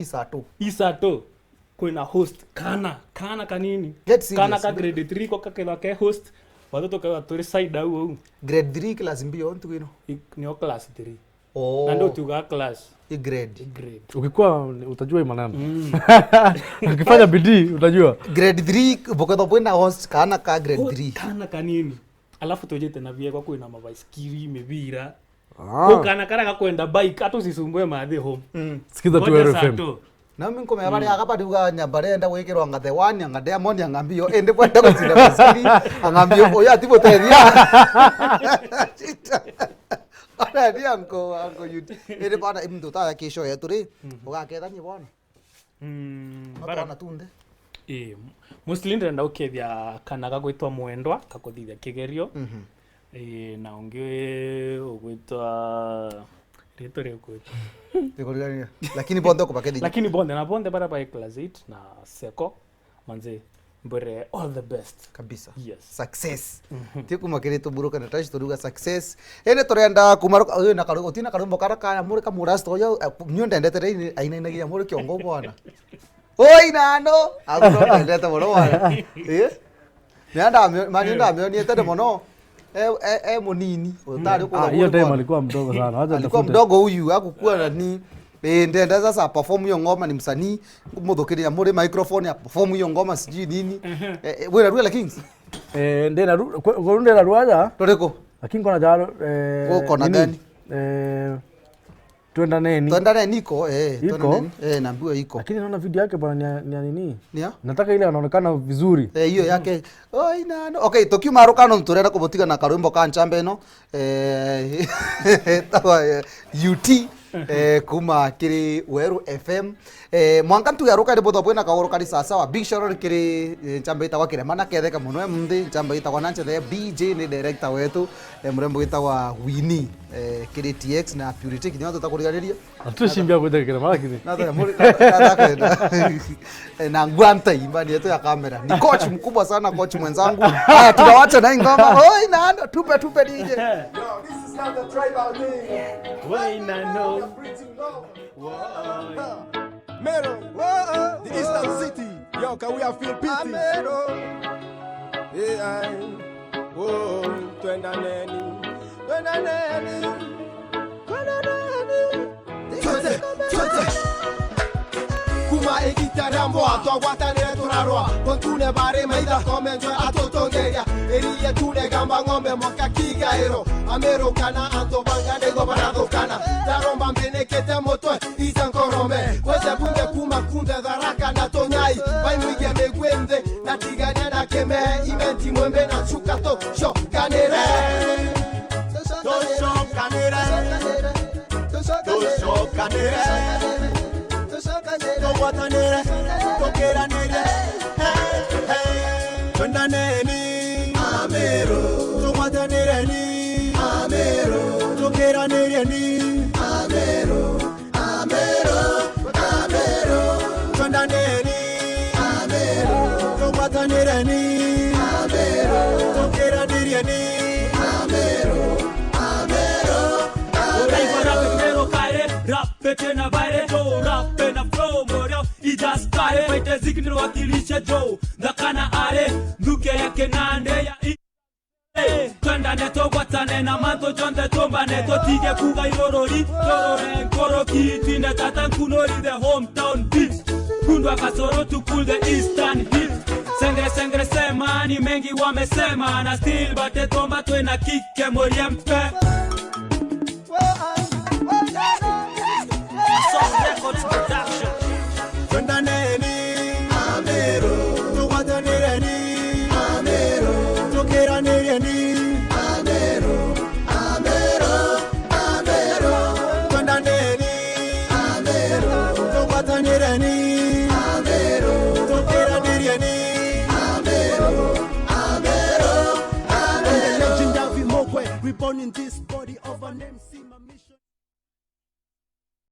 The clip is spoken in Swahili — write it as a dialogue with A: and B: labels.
A: Isato kuna host kana kanini kana ka grade 3 ko kakela ke host watoto kwa turi side au
B: grade 3 class mbio ntu ino
A: ni class 3
B: oh
A: nando tuga class
B: grade
C: ukikuwa utajua maneno ukifanya bidii utajua
B: grade 3 bokoto point host kana ka grade 3
A: kana kanini alafu tojete na vie kwa kuna mabaiskili mebira ko kana kara kwenda bike hata usisumbue maadhi home
C: sikiza tu RFM
B: na mimi ngome yabari akapati uga nyambare enda wekero ngate wani ngade amoni ngambio ende kwenda kwa zile baskili ngambio oya tipo teria ana dia anko yuti ende bana imdo ta kesho ya turi uga keda ni bwana bara tunde
A: mostly ndenda ukethia kana gagwitwa mwendwa kakuthithia kigerio na ungi ugwitwa Retore kwetu.
B: Lakini bonde kwa paketi.
A: Lakini bonde bara by class 8 na seko manze mbere all the best
B: kabisa.
A: Yes.
B: Success. Tiku makiri to buruka na tashi to duga success. Ene torenda kumaruka na karugo tina karumbo karaka muri kamuras to yo nyonda ndete aina inagia muri kiongo bwana. Oi nano. Aguno ndete boro bwana. Nenda manyenda amoni tete mono. Monini utari kwa
C: hiyo time alikuwa mdogo sana acha
B: alikuwa mdogo huyu hakukua nani ndenda sasa perform hiyo ngoma ni msanii mudhukiria muri microphone ya perform hiyo ngoma siji nini wewe Ruela Kings
C: ndena ndena ruaja
B: toreko
C: lakini kona jaro
B: kona gani
C: twenda neni
B: iko naambiwa iko
C: lakini naona video yake bwana ni nini
B: nia
C: nataka ile anaonekana vizuri
B: hiyo yake oi nano okay tokyo marukano turenda kubotiga na karwimbo ka nchambe no tawa UT kuma kiri Weru FM mwanga tu yaruka ri bodo bwena kaworo kari sasa wa big shout kiri nchambe ita wakire mana ketheka muno mundi nchambe ita kwa nanche the BJ ni director wetu mrembo ita wa Winnie kiri TX na Purity kinyo tutakurigaria
C: atushimbia kuthekera mara kini
B: nada muri na ngwanta imbani yetu ya kamera ni coach mkubwa sana coach mwenzangu haya tunawacha na ngoma oi nando tupe DJ
D: Yo, this is not the tribal thing.
A: Why no
D: Mero, the Eastern City. Yo, can we feel pity? Mero. Yeah, whoa, twenda neni. Kuma egita rambo atwagwata ne turarwa kontune bare maida komenjo atotongeria eriye tune gamba ngombe moka kigairo amero kana anto banga nego barado kana daromba mbenekete moto isankorome kwese bunge kuma kunde dharaka na tonyai bai mwige megwende na tiganya na keme imenti mwembe na chukato sho kanere to sho kanere no watanere tokera nere twenda neni amero to watanere ni amero tokera nere ni amero twenda neni amero to watanere ni amero tokera nere ni amero
A: rap tena baile jo rap na flow moyo ijas kare fight zikini wakilisha jo ndakana are nduke yake nande ya twenda neto watane na manto jonde tomba neto tige kuga irorori torore nkoroki twinde tatan kunori the hometown beat kundwa kasoro to cool the eastern heat sengre sema ni mengi wamesema na still bate tomba twena kike moriempe Records production.
D: Twenda neni amero to watanere ni amero tokera nere ni amero twenda neni amero to watanere ni amero tokera nere ni amero the legendary Mogwe reborn in this body of an MC